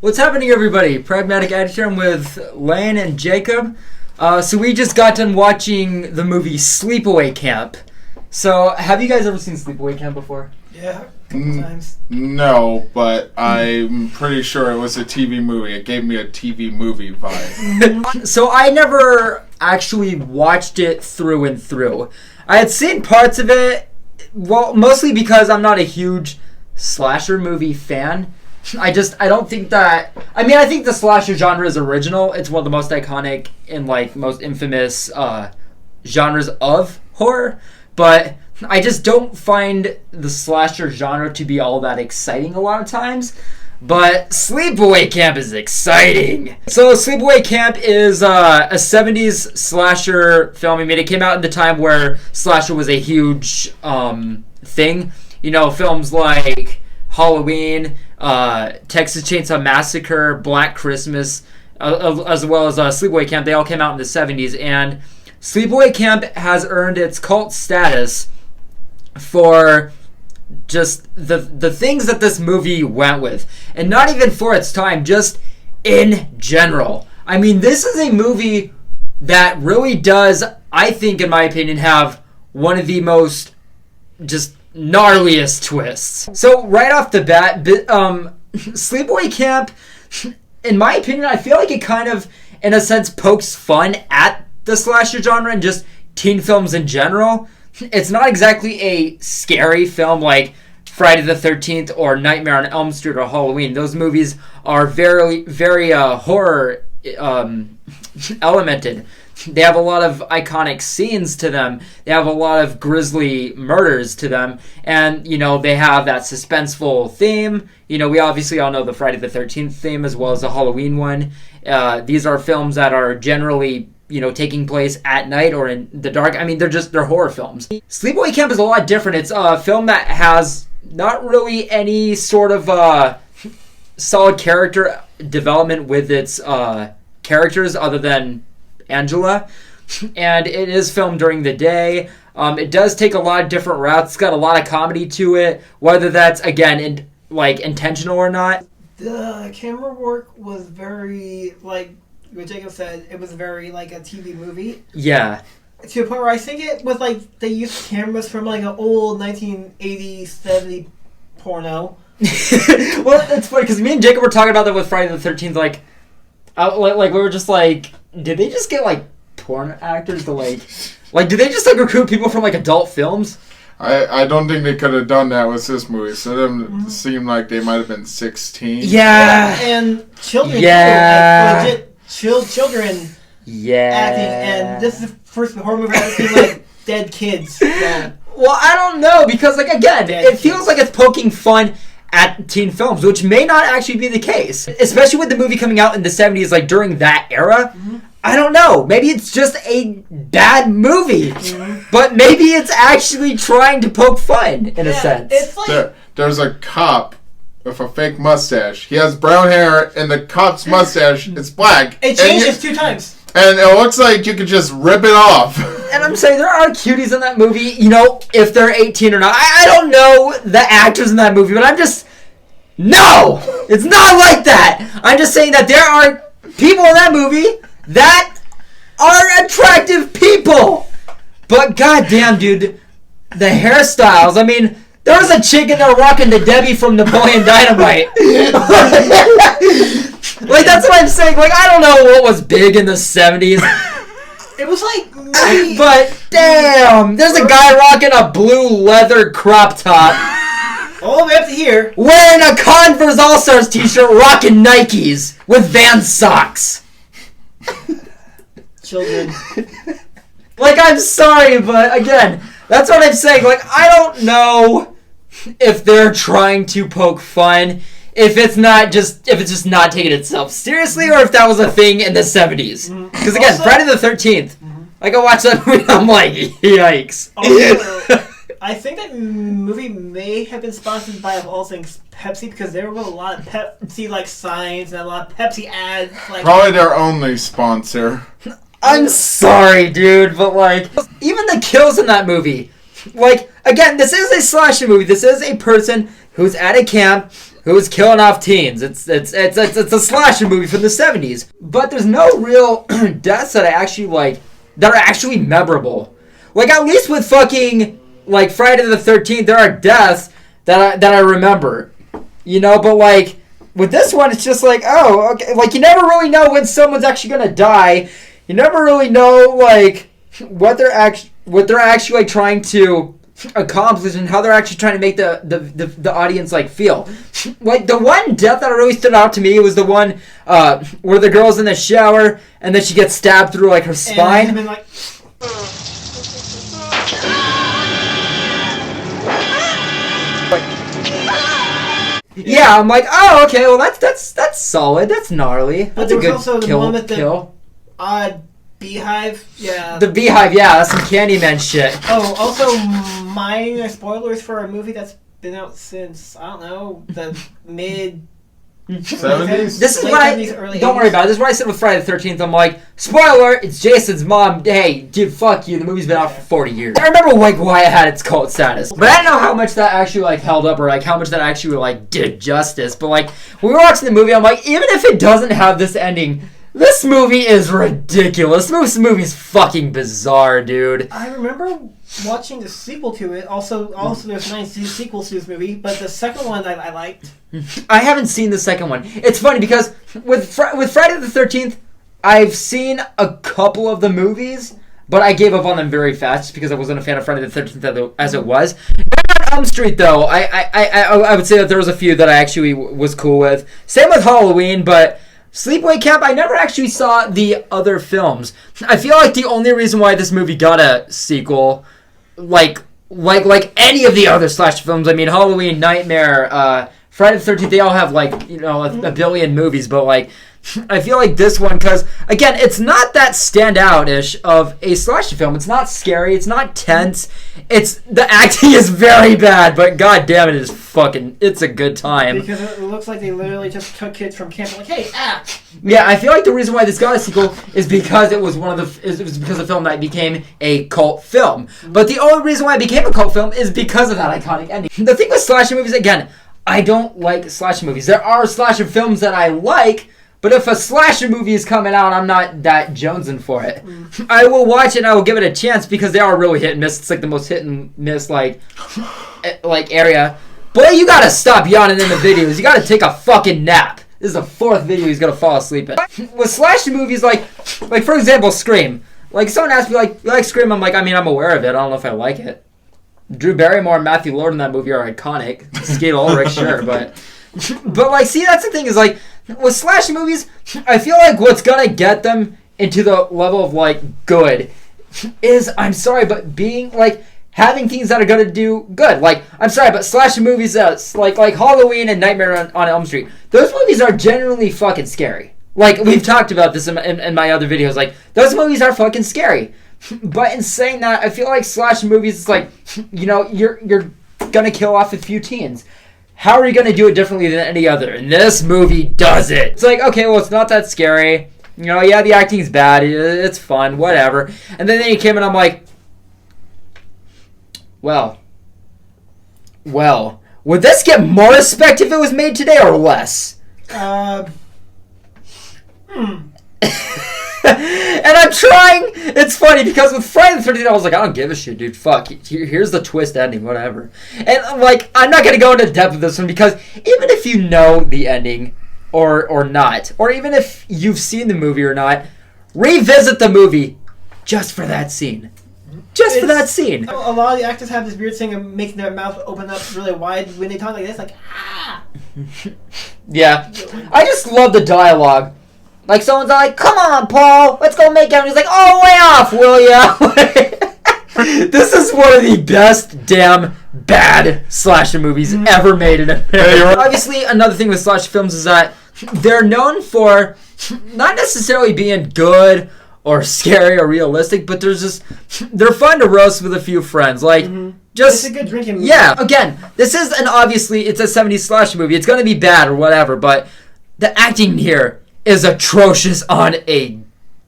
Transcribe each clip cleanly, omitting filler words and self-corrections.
What's happening, everybody? Pragmatic Editor. I'm with Lane and Jacob. So we just got done watching the movie Sleepaway Camp. So have you guys ever seen Sleepaway Camp before? Yeah, a couple times. No, but I'm pretty sure it was a TV movie. It gave me a TV movie vibe. So I never actually watched it through and through. I had seen parts of it, well, mostly because I'm not a huge slasher movie fan. I don't think that... I mean, I think the slasher genre is original. It's one of the most iconic and, most infamous genres of horror. But I just don't find the slasher genre to be all that exciting a lot of times. But Sleepaway Camp is exciting. So Sleepaway Camp is a 70s slasher film. I mean, it came out in the time where slasher was a huge thing. You know, films like Halloween, Texas Chainsaw Massacre, Black Christmas, as well as Sleepaway Camp, they all came out in the 70s. And Sleepaway Camp has earned its cult status for just the things that this movie went with. And not even for its time, just in general. I mean, this is a movie that really does, I think, in my opinion, have one of the most just gnarliest twists. So right off the bat, Sleepaway Camp, in my opinion, I feel like it kind of, in a sense, pokes fun at the slasher genre and just teen films in general. It's not exactly a scary film like Friday the 13th or Nightmare on Elm Street or Halloween. Those movies are very, very horror elemented. They have a lot of iconic scenes to them. They have a lot of grisly murders to them. And, you know, they have that suspenseful theme. You know, we obviously all know the Friday the 13th theme as well as the Halloween one. These are films that are generally, you know, taking place at night or in the dark. I mean, they're horror films. Sleepaway Camp is a lot different. It's a film that has not really any sort of solid character development with its characters other than Angela, and it is filmed during the day. It does take a lot of different routes. It's got a lot of comedy to it, whether that's, again, intentional or not. The camera work was very, like what Jacob said, it was very like a TV movie. Yeah. To a point where I think it was like they used cameras from like an old 1980s, 70s porno. Well, it's funny because me and Jacob were talking about that with Friday the 13th. Like we were just like, did they just get like porn actors to like did they just like recruit people from like adult films? I don't think they could have done that with this movie. So them seemed like they might have been 16. Yeah. And children. Yeah. Too, like, legit children. Yeah. Acting, and this is the first horror movie I've seen like dead kids. Yeah. Well, I don't know because like again, it feels like it's poking fun at teen films, which may not actually be the case. Especially with the movie coming out in the 70s, like during that era. Mm-hmm. I don't know. Maybe it's just a bad movie. Mm-hmm. But maybe it's actually trying to poke fun, in a sense. It's like... There's a cop with a fake mustache. He has brown hair, and the cop's mustache is black. It changes 2 times. And it looks like you could just rip it off. And I'm saying there are cuties in that movie, you know, if they're 18 or not. I don't know the actors in that movie, but I'm just... No! It's not like that! I'm just saying that there are people in that movie that are attractive people! But goddamn, dude, the hairstyles. I mean, there was a chick in there rocking the Debbie from Napoleon Dynamite. Like, that's what I'm saying. Like, I don't know what was big in the 70s. It was like... But, damn, there's a guy rocking a blue leather crop top. All the way up to here. Wearing a Converse All-Stars t-shirt, rocking Nikes with Vans socks. Children. Like, I'm sorry, but again, that's what I'm saying. Like, I don't know if they're trying to poke fun, if it's just not taking itself seriously, or if that was a thing in the 70s. Because again, also, Friday the 13th, like I watched that movie, I'm like, yikes. Also, I think that movie may have been sponsored by, of all things, Pepsi, because there were a lot of Pepsi signs and a lot of Pepsi ads. Probably their only sponsor. I'm sorry, dude, but even the kills in that movie, again, this is a slasher movie. This is a person who's at a camp who's killing off teens. It's a slasher movie from the 70s. But there's no real deaths that I actually like that are actually memorable. Like, at least with fucking like Friday the 13th, there are deaths that I remember. You know, but like with this one, it's just like, oh, okay. Like, you never really know when someone's actually gonna die. You never really know like what they're actually like trying to accomplish and how they're actually trying to make the audience like feel. Like, the one death that really stood out to me was the one where the girl's in the shower and then she gets stabbed through like her spine. And like, yeah, I'm like, oh, okay, well that's solid, that's gnarly. but That's a there was good also the one with the kill. beehive. Yeah. The beehive, yeah, that's some Candyman shit. Oh, also minor spoilers for a movie that's been out since, I don't know, the mid 70s? This is late what 70s, early don't 80s. worry about it. This is what I said with Friday the 13th. I'm like, spoiler, it's Jason's mom. Hey, dude, fuck you. The movie's been out for 40 years. I remember like why it had its cult status. But I don't know how much that actually like held up or like how much that actually like did justice. But like when we were watching the movie, I'm like, even if it doesn't have this ending, this movie is ridiculous. This movie's fucking bizarre, dude. I remember watching the sequel to it. Also there's 9 sequels to this movie, but the second one I liked. I haven't seen the second one. It's funny because with Friday the 13th, I've seen a couple of the movies, but I gave up on them very fast just because I wasn't a fan of Friday the 13th as it was. On Elm Street, though, I would say that there was a few that I actually was cool with. Same with Halloween, but Sleepaway Camp, I never actually saw the other films. I feel like the only reason why this movie got a sequel, like any of the other slash films, I mean, Halloween, Nightmare, Friday the 13th, they all have, like, you know, a billion movies, but, like, I feel like this one, because, again, it's not that standout-ish of a slasher film. It's not scary. It's not tense. The acting is very bad, but god damn it, it's a good time. Because it looks like they literally just took kids from camp and like, hey, act! Yeah, I feel like the reason why this got a sequel is because it was because the film that became a cult film. But the only reason why it became a cult film is because of that iconic ending. The thing with slasher movies, again, I don't like slasher movies. There are slasher films that I like, but if a slasher movie is coming out, I'm not that jonesing for it. I will watch it and I will give it a chance because they are really hit and miss. It's like the most hit and miss like area. Boy, you gotta stop yawning in the videos. You gotta take a fucking nap. This is the 4th video he's gonna fall asleep in. With slasher movies, like for example, Scream. Like, someone asked me, like, you like Scream? I'm like, I mean, I'm aware of it. I don't know if I like it. Drew Barrymore and Matthew Lord in that movie are iconic. Skeet Ulrich, sure, but like, see, that's the thing is, like, with slasher movies, I feel like what's gonna get them into the level of, like, good is, I'm sorry, but being, like, having things that are gonna do good. Like, I'm sorry, but slasher movies, like Halloween and Nightmare on Elm Street, those movies are generally fucking scary. Like, we've talked about this in my other videos. Like, those movies are fucking scary. But in saying that, I feel like slasher movies, it's like, you know, you're gonna kill off a few teens. How are you going to do it differently than any other? And this movie does it. It's like, okay, well, it's not that scary. You know, yeah, the acting's bad. It's fun, whatever. And then he came and I'm like, well, would this get more respect if it was made today or less? And I'm trying. It's funny because with Friday the 13th, I was like, I don't give a shit, dude. Fuck. Here's the twist ending, whatever. And like, I'm not gonna go into depth with this one because even if you know the ending or not, or even if you've seen the movie or not, revisit the movie just for that scene. For that scene. A lot of the actors have this weird thing of making their mouth open up really wide when they talk like this, like, ah! Yeah. I just love the dialogue. Like, someone's like, come on, Paul, let's go make out. And he's like, oh, way off, will ya? This is one of the best damn bad slasher movies ever made in America. Obviously, another thing with slasher films is that they're known for not necessarily being good or scary or realistic, but they're fun to roast with a few friends. Like, it's a good drinking movie. Yeah, again, this is it's a 70s slasher movie. It's going to be bad or whatever, but the acting here is atrocious on a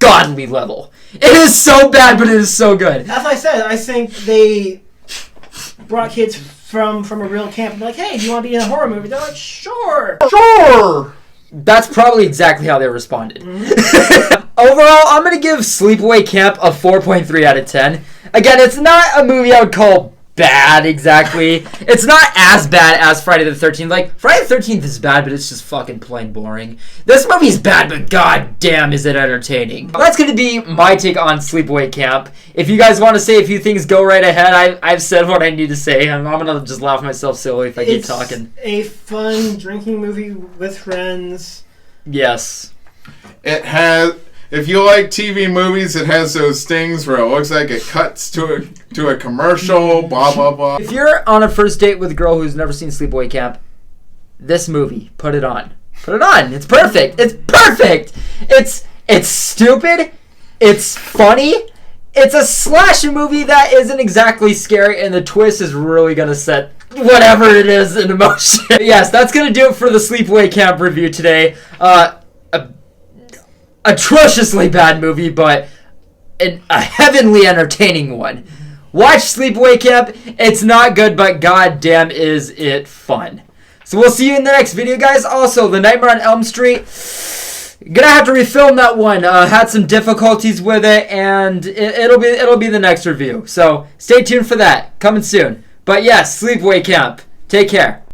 godly level. It is so bad, but it is so good. As I said, I think they brought kids from a real camp and be like, hey, do you want to be in a horror movie? They're like, sure. Sure. That's probably exactly how they responded. Mm-hmm. Overall, I'm going to give Sleepaway Camp a 4.3 out of 10. Again, it's not a movie I would call bad exactly. It's not as bad as Friday the 13th. Like, Friday the 13th is bad, but it's just fucking plain boring. This movie's bad, but god damn is it entertaining. That's going to be my take on Sleepaway Camp. If you guys want to say a few things, go right ahead. I've said what I need to say. I'm going to just laugh myself silly if I keep talking. It's a fun drinking movie with friends. Yes. It has... If you like TV movies, it has those things where it looks like it cuts to a commercial, blah, blah, blah. If you're on a first date with a girl who's never seen Sleepaway Camp, this movie, put it on. Put it on. It's perfect. It's perfect. It's stupid. It's funny. It's a slasher movie that isn't exactly scary, and the twist is really going to set whatever it is in motion. Yes, that's going to do it for the Sleepaway Camp review today. Atrociously bad movie, but a heavenly entertaining one. Watch Sleepaway Camp. It's not good, but goddamn is it fun. So we'll see you in the next video, guys. Also, The Nightmare on Elm Street, gonna have to refilm that one. Had some difficulties with it, and it'll be the next review. So stay tuned for that. Coming soon. But yes, Sleepaway Camp. Take care.